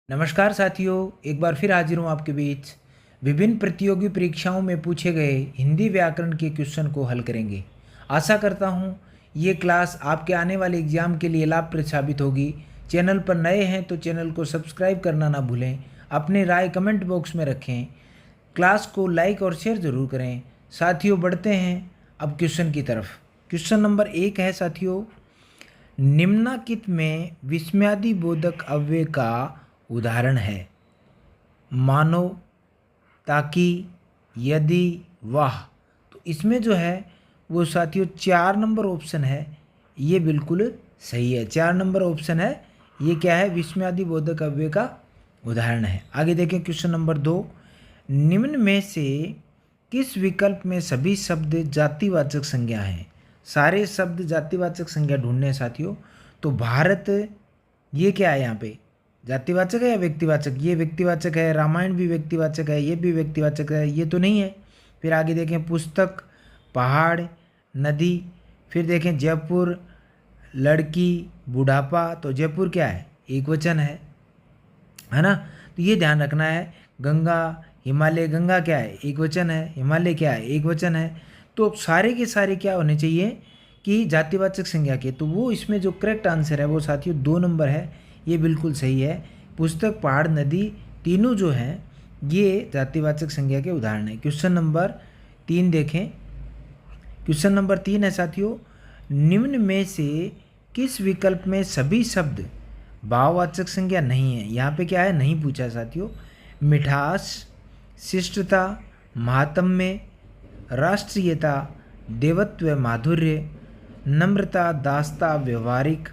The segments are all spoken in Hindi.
नमस्कार साथियों, एक बार फिर हाजिर हूँ आपके बीच। विभिन्न प्रतियोगी परीक्षाओं में पूछे गए हिंदी व्याकरण के क्वेश्चन को हल करेंगे। आशा करता हूँ ये क्लास आपके आने वाले एग्जाम के लिए लाभप्रद साबित होगी। चैनल पर नए हैं तो चैनल को सब्सक्राइब करना ना भूलें। अपनी राय कमेंट बॉक्स में रखें। क्लास को लाइक और शेयर ज़रूर करें। साथियों, बढ़ते हैं अब क्वेश्चन की तरफ। क्वेश्चन नंबर 1 है साथियों, निम्नलिखित में विस्मयादि बोधक अव्यय का उदाहरण है। मानो, ताकि, यदि, वाह। तो इसमें जो है वो साथियों 4 नंबर ऑप्शन है, ये बिल्कुल सही है। 4 नंबर ऑप्शन है, ये क्या है, विस्मयादि बोधक अव्यय का उदाहरण है। आगे देखें क्वेश्चन नंबर 2, निम्न में से किस विकल्प में सभी शब्द जातिवाचक संज्ञा हैं। सारे शब्द जातिवाचक संज्ञा ढूंढने हैं साथियों। तो भारत, ये क्या है, यहाँ पे जातिवाचक है या व्यक्तिवाचक? ये व्यक्तिवाचक है। रामायण भी व्यक्तिवाचक है, ये भी व्यक्तिवाचक है, ये तो नहीं है। फिर आगे देखें पुस्तक, पहाड़, नदी। फिर देखें जयपुर, लड़की, बुढ़ापा। तो जयपुर क्या है, एक वचन है ना। तो ये ध्यान रखना है। गंगा, हिमालय, गंगा क्या है, एक वचन है। हिमालय क्या है, एक वचन है। तो सारे के सारे क्या होने चाहिए कि जातिवाचक संज्ञा के। तो वो इसमें जो करेक्ट आंसर है वो साथियों 2 नंबर है, ये बिल्कुल सही है। पुस्तक, पहाड़, नदी तीनों जो हैं ये जातिवाचक संज्ञा के उदाहरण है। क्वेश्चन नंबर 3 देखें। क्वेश्चन नंबर 3 है साथियों, निम्न में से किस विकल्प में सभी शब्द भाववाचक संज्ञा नहीं है। यहाँ पे क्या है, नहीं पूछा साथियों। मिठास, शिष्टता, महात्म्य, राष्ट्रीयता, देवत्व, माधुर्य, नम्रता, दासता, व्यवहारिक।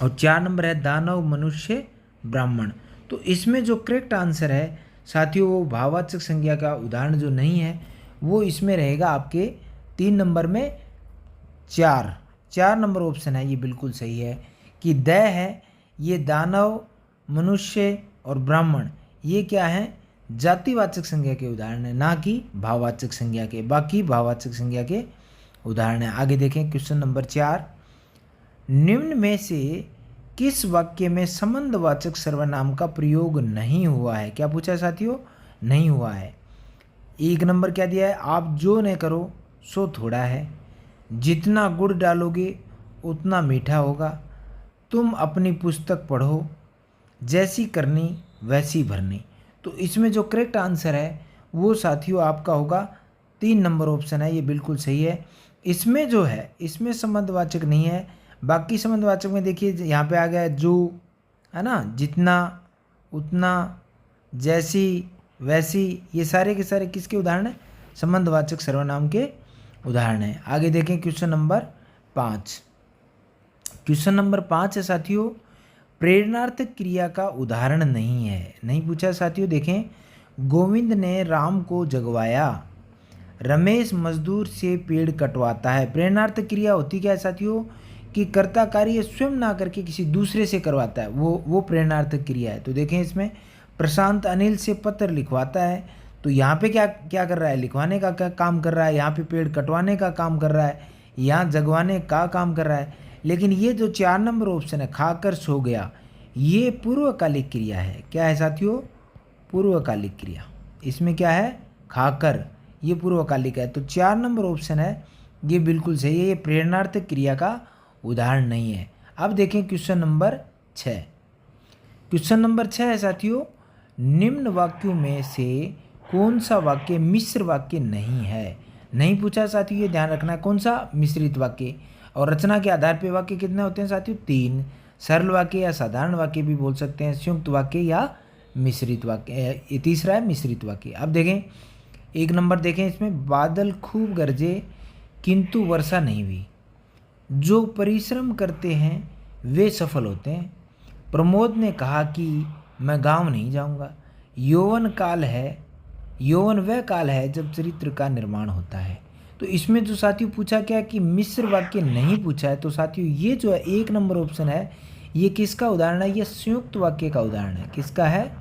और 4 नंबर है दानव, मनुष्य, ब्राह्मण। तो इसमें जो करेक्ट आंसर है साथियों वो भाववाचक संज्ञा का उदाहरण जो नहीं है वो इसमें रहेगा आपके 3 नंबर में। 4 नंबर ऑप्शन है, ये बिल्कुल सही है कि द है, ये दानव, मनुष्य और ब्राह्मण ये क्या है, जातिवाचक संज्ञा के उदाहरण है, ना कि भाववाचक संज्ञा के। बाकी भाववाचक संज्ञा के उदाहरण है। आगे देखें क्वेश्चन नंबर 4, निम्न में से किस वाक्य में संबंधवाचक सर्वनाम का प्रयोग नहीं हुआ है। क्या पूछा है साथियों, नहीं हुआ है। 1 नंबर क्या दिया है, आप जो न करो सो थोड़ा है, जितना गुड़ डालोगे उतना मीठा होगा, तुम अपनी पुस्तक पढ़ो, जैसी करनी वैसी भरनी। तो इसमें जो करेक्ट आंसर है वो साथियों आपका होगा 3 नंबर ऑप्शन है, ये बिल्कुल सही है। इसमें जो है इसमें संबंधवाचक नहीं है। बाकी संबंधवाचक में देखिए यहाँ पे आ गया है जो, है ना, जितना, उतना, जैसी, वैसी, ये सारे के सारे किसके उदाहरण हैं, संबंधवाचक सर्वनाम के उदाहरण हैं। आगे देखें क्वेश्चन नंबर 5। क्वेश्चन नंबर 5 है साथियों, प्रेरणार्थक क्रिया का उदाहरण नहीं है। नहीं पूछा साथियों। देखें, गोविंद ने राम को जगवाया, रमेश मजदूर से पेड़ कटवाता है। प्रेरणार्थक क्रिया होती क्या है साथियों कि कर्ता कार्य स्वयं ना करके किसी दूसरे से करवाता है, वो प्रेरणार्थक क्रिया है। तो देखें इसमें प्रशांत अनिल से पत्र लिखवाता है। तो यहाँ पे क्या क्या कर रहा है, लिखवाने का काम कर रहा है। यहाँ पे पेड़ कटवाने का काम कर रहा है, यहाँ जगवाने का काम कर रहा है। लेकिन ये जो 4 नंबर ऑप्शन है, खाकर सो गया, ये पूर्वकालिक क्रिया है। क्या है साथियों, पूर्वकालिक क्रिया। इसमें क्या है, खाकर, ये पूर्वकालिक है। तो 4 नंबर ऑप्शन है, ये बिल्कुल सही है, ये प्रेरणार्थक क्रिया का उदाहरण नहीं है। अब देखें क्वेश्चन नंबर 6। क्वेश्चन नंबर 6 है साथियों, निम्न वाक्यों में से कौन सा वाक्य मिश्र वाक्य नहीं है। नहीं पूछा साथियों, ये ध्यान रखना है, कौन सा, मिश्रित वाक्य। और रचना के आधार पे वाक्य कितने होते हैं साथियों, 3। सरल वाक्य या साधारण वाक्य भी बोल सकते हैं, संयुक्त वाक्य या मिश्रित वाक्य, ये तीसरा है मिश्रित वाक्य। अब देखें 1 नंबर देखें, इसमें बादल खूब गरजे किंतु वर्षा नहीं हुई, जो परिश्रम करते हैं वे सफल होते हैं। प्रमोद ने कहा कि मैं गांव नहीं जाऊंगा। यौवन काल है, यौवन वह काल है जब चरित्र का निर्माण होता है। तो इसमें जो साथियों पूछा क्या कि मिश्र वाक्य नहीं पूछा है। तो साथियों ये जो है 1 नंबर ऑप्शन है, ये किसका उदाहरण है, ये संयुक्त वाक्य का उदाहरण है। किसका है,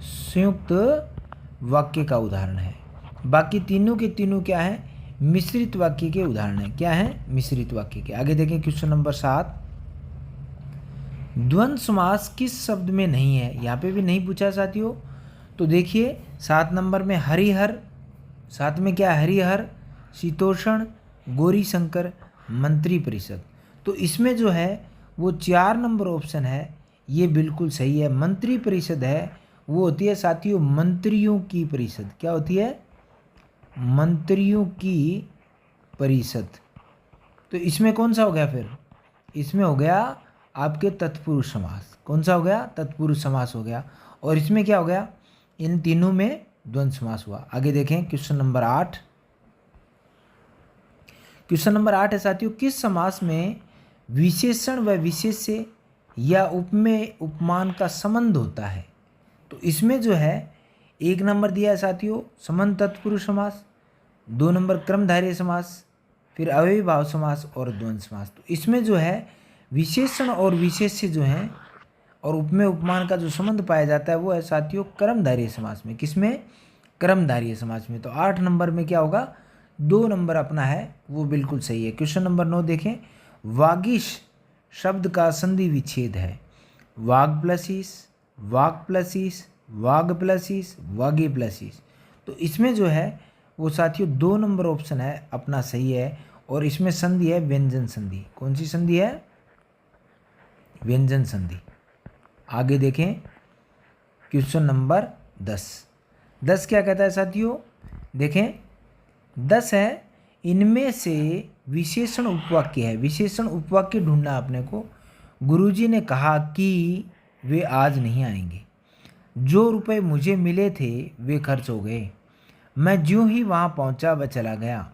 संयुक्त वाक्य का उदाहरण है। बाकी तीनों के तीनों क्या है, मिश्रित वाक्य के उदाहरण है। क्या है, मिश्रित वाक्य के। आगे देखें क्वेश्चन नंबर 7। द्वंद्व समास किस शब्द में नहीं है, यहाँ पे भी नहीं पूछा साथियों। तो देखिए 7 नंबर में हरिहर, साथ में क्या है हरिहर, शीतोषण, गौरी शंकर, मंत्री परिषद। तो इसमें जो है वो 4 नंबर ऑप्शन है ये बिल्कुल सही है। मंत्री परिषद है वो होती है साथियों मंत्रियों की परिषद। क्या होती है? मंत्रियों की परिषद। तो इसमें कौन सा हो गया फिर? इसमें हो गया आपके तत्पुरुष समास। कौन सा हो गया? तत्पुरुष समास हो गया। और इसमें क्या हो गया? इन तीनों में द्वंद्व समास हुआ। आगे देखें क्वेश्चन नंबर 8। क्वेश्चन नंबर 8 है साथियों, किस समास में विशेषण व विशेष्य या उपमेय उपमान का संबंध होता है? तो इसमें जो है 1 नंबर दिया है साथियों समन तत्पुरुष समास, 2 नंबर क्रमधारय समास, फिर अव्ययीभाव समास और द्वंद्व समास। तो इसमें जो है विशेषण और विशेष्य जो हैं और उपमेय उपमान का जो संबंध पाया जाता है वो है साथियों कर्मधारय समास में। किसमें? कर्मधारय समास में। तो 8 नंबर में क्या होगा? 2 नंबर अपना है वो बिल्कुल सही है। क्वेश्चन नंबर 9 देखें, वागीश शब्द का संधि विच्छेद है वाग प्लस ईस, वाग प्लस ईस, वाग प्लस ईस, वागे प्लस ईस। तो इसमें जो है वो साथियों 2 नंबर ऑप्शन है अपना सही है। और इसमें संधि है व्यंजन संधि। कौन सी संधि है? व्यंजन संधि। आगे देखें क्वेश्चन नंबर 10। 10 क्या कहता है साथियों? देखें 10 है, इनमें से विशेषण उपवाक्य है। विशेषण उपवाक्य ढूंढना अपने को। गुरुजी ने कहा कि वे आज नहीं आएंगे। जो रुपए मुझे मिले थे वे खर्च हो गए। मैं ज्यों ही वहाँ पहुँचा वह चला गया।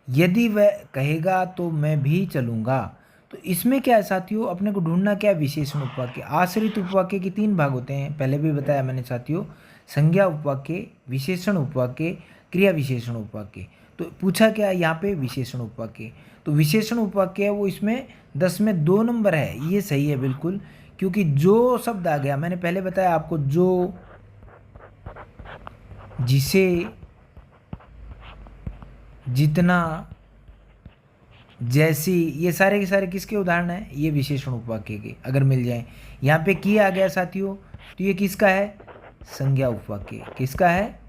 यदि वह कहेगा तो मैं भी चलूँगा। तो इसमें क्या है साथियों? अपने को ढूंढना क्या है? विशेषण उपवाक्य। आश्रित उपवाक्य के 3 भाग होते हैं, पहले भी बताया मैंने साथियों, संज्ञा उपवाक्य, विशेषण उपवाक्य, क्रिया विशेषण उपवाक्य। तो पूछा क्या है यहाँ पे? विशेषण उपवाक्य। तो विशेषण उपवाक्य है वो इसमें 10 में 2 नंबर है, ये सही है बिल्कुल। क्योंकि जो शब्द आ गया, मैंने पहले बताया आपको, जो, जिसे, जितना, जैसी, ये सारे के सारे किसके उदाहरण हैं? ये विशेषण उपवाक्य के अगर मिल जाएं। यहाँ पे किया आ गया साथियों, तो ये किसका है? संज्ञा उपवाक्य। किसका है?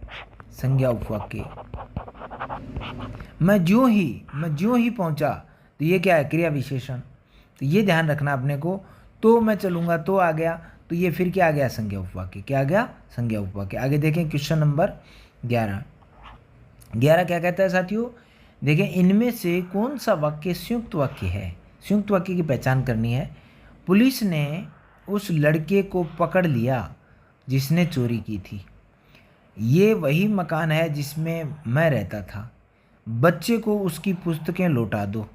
संज्ञा उपवाक्य। मैं ज्यों ही पहुँचा, तो ये क्या है? क्रिया विशेषण। तो ये ध्यान रखना अपने को। तो मैं चलूँगा तो आ गया, तो ये फिर क्या आ गया? संज्ञा उपवाक्य। क्या आ गया? संज्ञा उपवाक्य। आगे देखें क्वेश्चन नंबर 11। 11 क्या कहता है साथियों? देखें, इनमें से कौन सा वाक्य संयुक्त वाक्य है? संयुक्त वाक्य की पहचान करनी है। पुलिस ने उस लड़के को पकड़ लिया जिसने चोरी की थी। ये वही मकान है जिसमें मैं रहता था। बच्चे को उसकी पुस्तकें लौटा दो।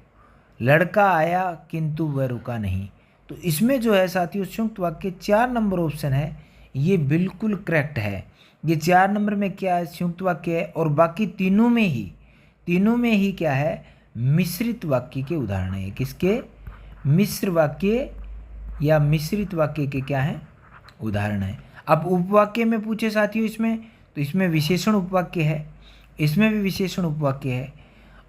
लड़का आया किंतु वह रुका नहीं। तो इसमें जो है साथियों संयुक्त वाक्य 4 नंबर ऑप्शन है ये बिल्कुल करेक्ट है। ये 4 नंबर में क्या है? संयुक्त वाक्य है। और बाकी तीनों में ही क्या है? मिश्रित वाक्य के उदाहरण है। किसके? मिश्र वाक्य या मिश्रित वाक्य के क्या है? उदाहरण है। अब उपवाक्य में पूछे साथियों इसमें, तो इसमें विशेषण उपवाक्य है, इसमें भी विशेषण उपवाक्य है,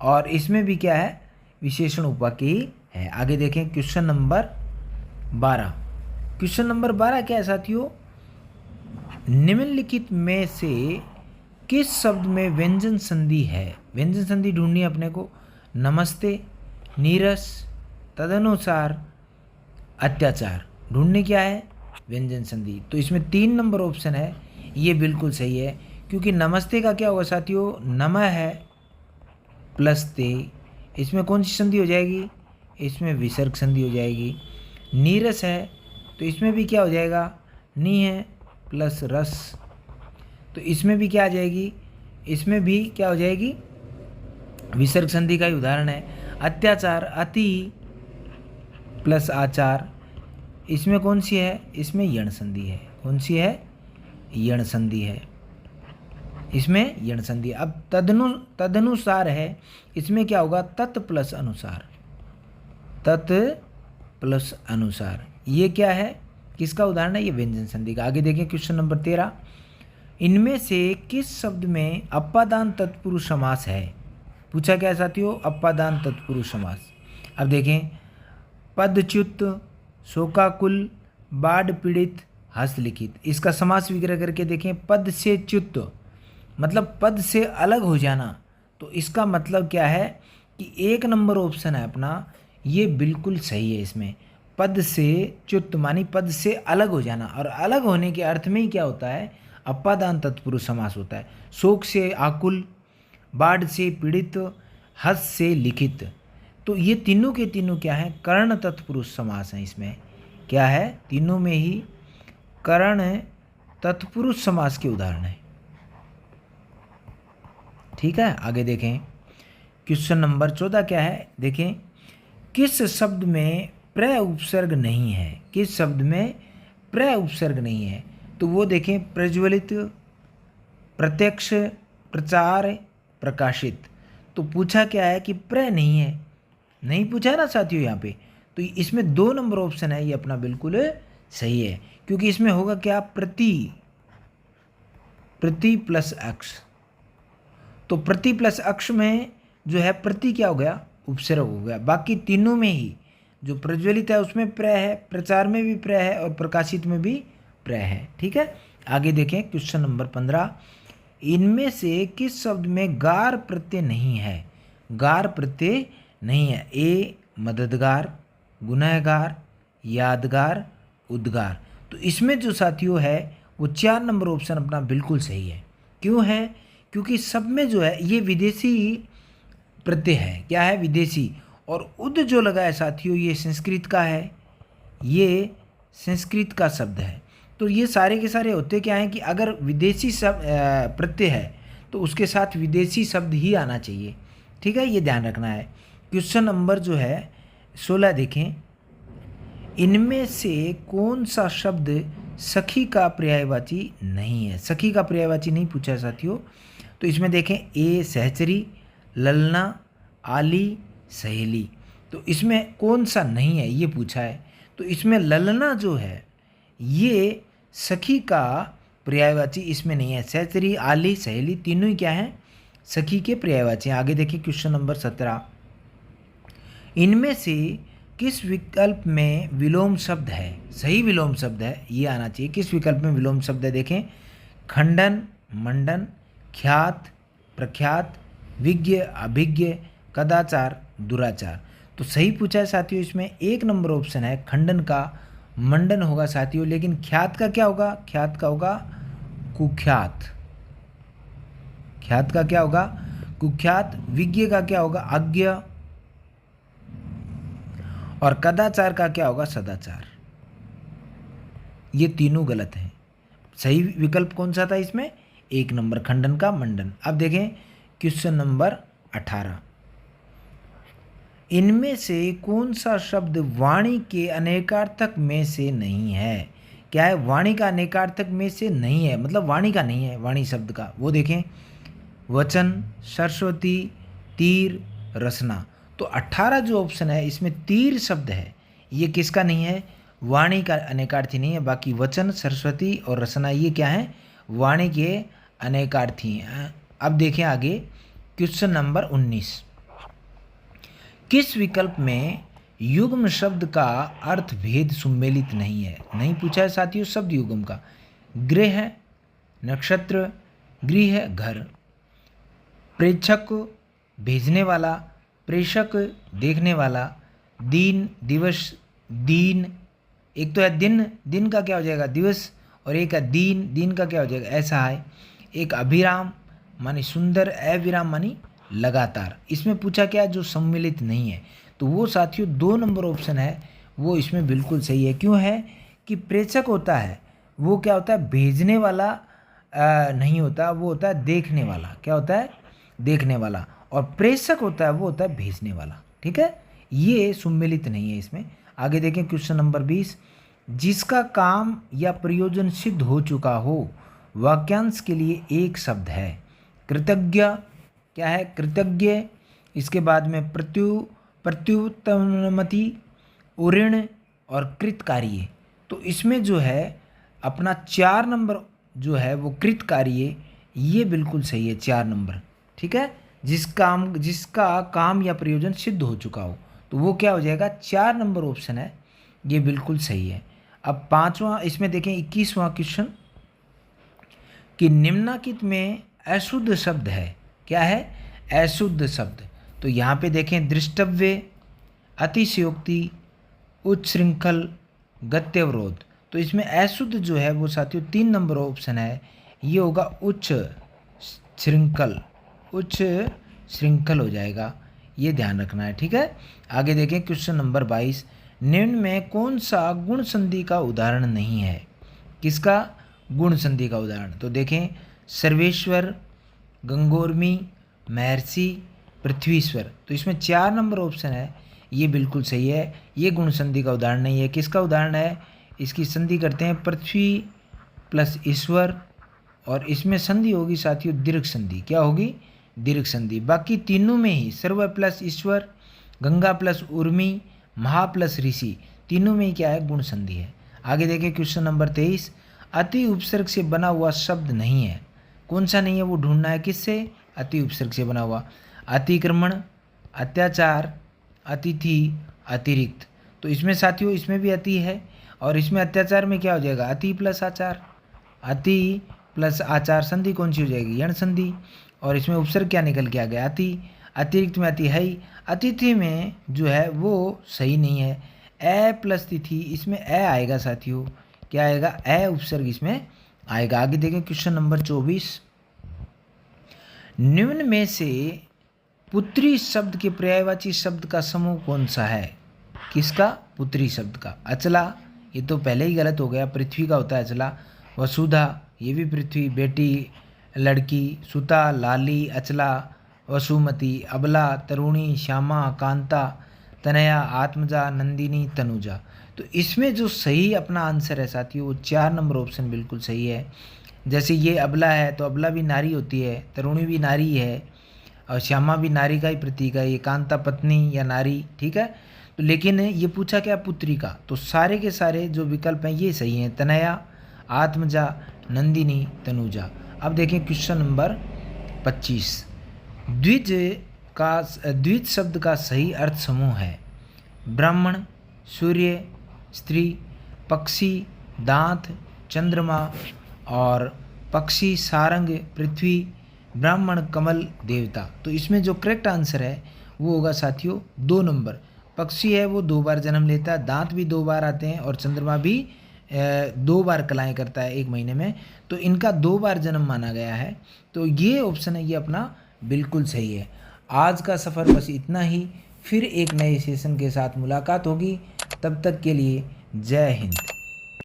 और इसमें भी क्या है? विशेषण उपवाक्य ही है। आगे देखें क्वेश्चन नंबर 12। क्वेश्चन नंबर 12 क्या है साथियों? निम्नलिखित में से किस शब्द में व्यंजन संधि है? व्यंजन संधि ढूंढनी है अपने को। नमस्ते, नीरस, तदनुसार, अत्याचार। ढूंढनी क्या है? व्यंजन संधि। तो इसमें 3 नंबर ऑप्शन है ये बिल्कुल सही है। क्योंकि नमस्ते का क्या होगा साथियों? नमः है प्लस ते, इसमें कौन सी संधि हो जाएगी? इसमें विसर्ग संधि हो जाएगी। नीरस है तो इसमें भी क्या हो जाएगा? नी है प्लस रस, तो इसमें भी क्या आ जाएगी? इसमें भी क्या हो जाएगी? विसर्ग संधि का ही उदाहरण है। अत्याचार, अति प्लस आचार, इसमें कौन सी है? इसमें यण संधि है। कौन सी है? यण संधि है। इसमें यण संधि। अब तदनुसार है, इसमें क्या होगा? तत् प्लस अनुसार, तत् प्लस अनुसार। ये क्या है? किसका उदाहरण है? ये व्यंजन संधि का। आगे देखें क्वेश्चन नंबर 13। इनमें से किस शब्द में अपादान तत्पुरुष समास है? पूछा क्या है साथियों? अपादान तत्पुरुष समास। अब देखें, पदच्युत, शोकाकुल, बाढ़ पीड़ित, हस्तलिखित। इसका समास विग्रह करके देखें। पद से च्युत मतलब पद से अलग हो जाना। तो इसका मतलब क्या है कि 1 नंबर ऑप्शन है अपना, ये बिल्कुल सही है। इसमें पद से च्युत मानी पद से अलग हो जाना, और अलग होने के अर्थ में ही क्या होता है, अपादान तत्पुरुष समास होता है। शोक से आकुल, बाढ़ से पीड़ित, हस्त से लिखित। तो ये तीनों के तीनों क्या है, कर्ण तत्पुरुष समास हैं। इसमें क्या है, तीनों में ही कर्ण तत्पुरुष समास के उदाहरण हैं। ठीक है, आगे देखें। क्वेश्चन नंबर 14 क्या है, देखें। किस शब्द में प्रत्यय उपसर्ग नहीं है, किस शब्द में प्रत्यय उपसर्ग नहीं है। तो वो देखें, प्रज्वलित, प्रत्यक्ष, प्रचार, प्रकाशित। तो पूछा क्या है कि प्रत्यय नहीं है, नहीं पूछा है ना साथियों यहाँ पे। तो इसमें 2 नंबर ऑप्शन है, ये अपना बिल्कुल सही है, क्योंकि इसमें होगा क्या, प्रति प्लस अक्ष। तो प्रति प्लस अक्ष में जो है प्रति क्या हो गया, उपसर्ग हो गया। बाकी तीनों में ही जो प्रज्वलित है उसमें प्रत्यय है, प्रचार में भी प्रत्यय है, और प्रकाशित में भी प्रत्यय है। ठीक है, आगे देखें। क्वेश्चन नंबर 15, इनमें से किस शब्द में गार प्रत्यय नहीं है, गार प्रत्यय नहीं है। ए मददगार, गुनहगार, यादगार, उद्गार। तो इसमें जो साथियों है वो 4 नंबर ऑप्शन अपना बिल्कुल सही है। क्यों है, क्योंकि सब में जो है ये विदेशी प्रत्यय है। क्या है, विदेशी। और उद जो लगा है साथियों, ये संस्कृत का है, ये संस्कृत का शब्द है। तो ये सारे के सारे होते क्या हैं कि अगर विदेशी शब्द प्रत्यय है तो उसके साथ विदेशी शब्द ही आना चाहिए। ठीक है, ये ध्यान रखना है। क्वेश्चन नंबर जो है 16 देखें। इनमें से कौन सा शब्द सखी का पर्यायवाची नहीं है। सखी का पर्यायवाची नहीं पूछा है साथियों। तो इसमें देखें, ए सहचरी, ललना, आली, सहेली। तो इसमें कौन सा नहीं है ये पूछा है। तो इसमें ललना जो है ये सखी का पर्यायवाची इसमें नहीं है। सहचरी, आली, सहेली तीनों ही क्या हैं, सखी के पर्यायवाची हैं। आगे देखिए क्वेश्चन नंबर 17, इनमें से किस विकल्प में विलोम शब्द है, सही विलोम शब्द है ये आना चाहिए। किस विकल्प में विलोम शब्द है, देखें। खंडन, मंडन, ख्यात, प्रख्यात, विज्ञ, अभिज्ञ, कदाचार, दुराचार। तो सही पूछा है साथियों, इसमें 1 नंबर ऑप्शन है, खंडन का मंडन होगा साथियों। लेकिन ख्यात का क्या होगा, ख्यात का होगा कुख्यात, ख्यात का क्या होगा, कुख्यात। विज्ञ का क्या होगा, अज्ञ। और कदाचार का क्या होगा, सदाचार। ये तीनों गलत हैं। सही विकल्प कौन सा था इसमें, 1 नंबर, खंडन का मंडन। अब देखें क्वेश्चन नंबर 18, इनमें से कौन सा शब्द वाणी के अनेकार्थक में से नहीं है। क्या है, वाणी का अनेकार्थक में से नहीं है, मतलब वाणी का नहीं है, वाणी शब्द का। वो देखें, वचन, सरस्वती, तीर, रसना। तो 18 जो ऑप्शन है इसमें तीर शब्द है, ये किसका नहीं है, वाणी का अनेकार्थी नहीं है। बाकी वचन, सरस्वती और रसना ये क्या है, वाणी के अनेकार्थी हैं। अब देखें आगे क्वेश्चन नंबर 19, किस विकल्प में युग्म शब्द का अर्थ भेद सम्मिलित नहीं है। नहीं पूछा है साथियों शब्द युग्म का। गृह, नक्षत्र, गृह, घर। प्रेक्षक, भेजने वाला, प्रेषक, देखने वाला, दिन, दिवस, दीन। एक तो है दिन, दिन का क्या हो जाएगा, दिवस। और एक है दीन, दीन का क्या हो जाएगा, ऐसा है। एक अभिराम मानी सुंदर, अविराम मानी लगातार। इसमें पूछा क्या, जो सम्मिलित नहीं है। तो वो साथियों 2 नंबर ऑप्शन है, वो इसमें बिल्कुल सही है। क्यों है कि प्रेषक होता है वो क्या होता है, भेजने वाला नहीं होता, वो होता है देखने वाला। क्या होता है, देखने वाला। और प्रेषक होता है वो होता है भेजने वाला। ठीक है, ये सम्मिलित नहीं है इसमें। आगे देखें क्वेश्चन नंबर 20, जिसका काम या प्रयोजन सिद्ध हो चुका हो वाक्यांश के लिए एक शब्द है। कृतज्ञ, क्या है, कृतज्ञ। इसके बाद में प्रत्युत्तमति, उऋण और कृतकार्य। तो इसमें जो है अपना 4 नंबर जो है वो कृतकार्य, ये बिल्कुल सही है 4 नंबर। ठीक है, जिसका काम या प्रयोजन सिद्ध हो चुका हो, तो वो क्या हो जाएगा, 4 नंबर ऑप्शन है, ये बिल्कुल सही है। अब पांचवा, इसमें देखें 21वां क्वेश्चन कि निम्नलिखित में अशुद्ध शब्द है। क्या है? अशुद्ध शब्द। तो यहाँ पे देखें दृष्टव्य, अतिशयोक्ति, उच्छृंखल, गत्यवरोध। तो इसमें अशुद्ध जो है वो साथियों 3 नंबर ऑप्शन है, ये होगा उच्च श्रृंखल। उच्च श्रृंखल हो जाएगा, ये ध्यान रखना है। ठीक है, आगे देखें क्वेश्चन नंबर 22, निम्न में कौन सा गुण संधि का उदाहरण नहीं है? किसका गुण संधि का उदाहरण? तो देखें सर्वेश्वर, गंगोर्मी, महर्षि, पृथ्वीश्वर। तो इसमें 4 नंबर ऑप्शन है, ये बिल्कुल सही है। ये गुण संधि का उदाहरण नहीं है। किसका उदाहरण है? इसकी संधि करते हैं पृथ्वी प्लस ईश्वर, और इसमें संधि होगी साथियों दीर्घ संधि। क्या होगी? दीर्घ संधि। बाकी तीनों में ही सर्व प्लस ईश्वर, गंगा प्लस उर्मी, महा प्लस ऋषि, तीनों में ही क्या है? गुण संधि है। आगे देखें क्वेश्चन नंबर 23, अति उपसर्ग से बना हुआ शब्द नहीं है। कौन सा नहीं है वो ढूंढना है। किससे? अति उपसर्ग से बना हुआ। अतिक्रमण, अत्याचार, अतिथि, अतिरिक्त। तो इसमें साथियों इसमें भी अति है, और इसमें अत्याचार में क्या हो जाएगा? अति प्लस आचार। अति प्लस आचार संधि कौन सी हो जाएगी? यण संधि। और इसमें उपसर्ग क्या निकल के आ गया? अति। अतिरिक्त में अति है ही। अतिथि में जो है वो सही नहीं है। ए प्लस तिथि, इसमें ए आएगा साथियों। क्या आएगा? ए उपसर्ग इसमें आएगा। आगे देखें क्वेश्चन नंबर 24, निम्न में से पुत्री शब्द के पर्यायवाची शब्द का समूह कौन सा है? किसका? पुत्री शब्द का। अचला, ये तो पहले ही गलत हो गया, पृथ्वी का होता है अचला। वसुधा, ये भी पृथ्वी, बेटी, लड़की। सुता, लाली, अचला, वसुमती। अबला, तरुणी, श्यामा, कांता, तनया, आत्मजा, नंदिनी, तनुजा। तो इसमें जो सही अपना आंसर है साथियों वो 4 नंबर ऑप्शन बिल्कुल सही है। जैसे ये अबला है तो अबला भी नारी होती है, तरुणी भी नारी है, और श्यामा भी नारी का ही प्रतीक है। ये कांता पत्नी या नारी। ठीक है, तो लेकिन ये पूछा क्या? पुत्री का। तो सारे के सारे जो विकल्प हैं ये सही हैं। तनया, आत्मजा, नंदिनी, तनुजा। अब देखें क्वेश्चन नंबर 25, द्विज शब्द का सही अर्थ समूह है ब्राह्मण, सूर्य, स्त्री, पक्षी, दांत, चंद्रमा, और पक्षी, सारंग, पृथ्वी, ब्राह्मण, कमल, देवता। तो इसमें जो करेक्ट आंसर है वो होगा साथियों 2 नंबर। पक्षी है वो 2 बार जन्म लेता है, दांत भी 2 बार आते हैं, और चंद्रमा भी 2 बार कलाएँ करता है 1 महीने में। तो इनका 2 बार जन्म माना गया है। तो ये ऑप्शन है ये अपना बिल्कुल सही है। आज का सफ़र बस इतना ही, फिर एक नए सेशन के साथ मुलाकात होगी। तब तक के लिए जय हिंद।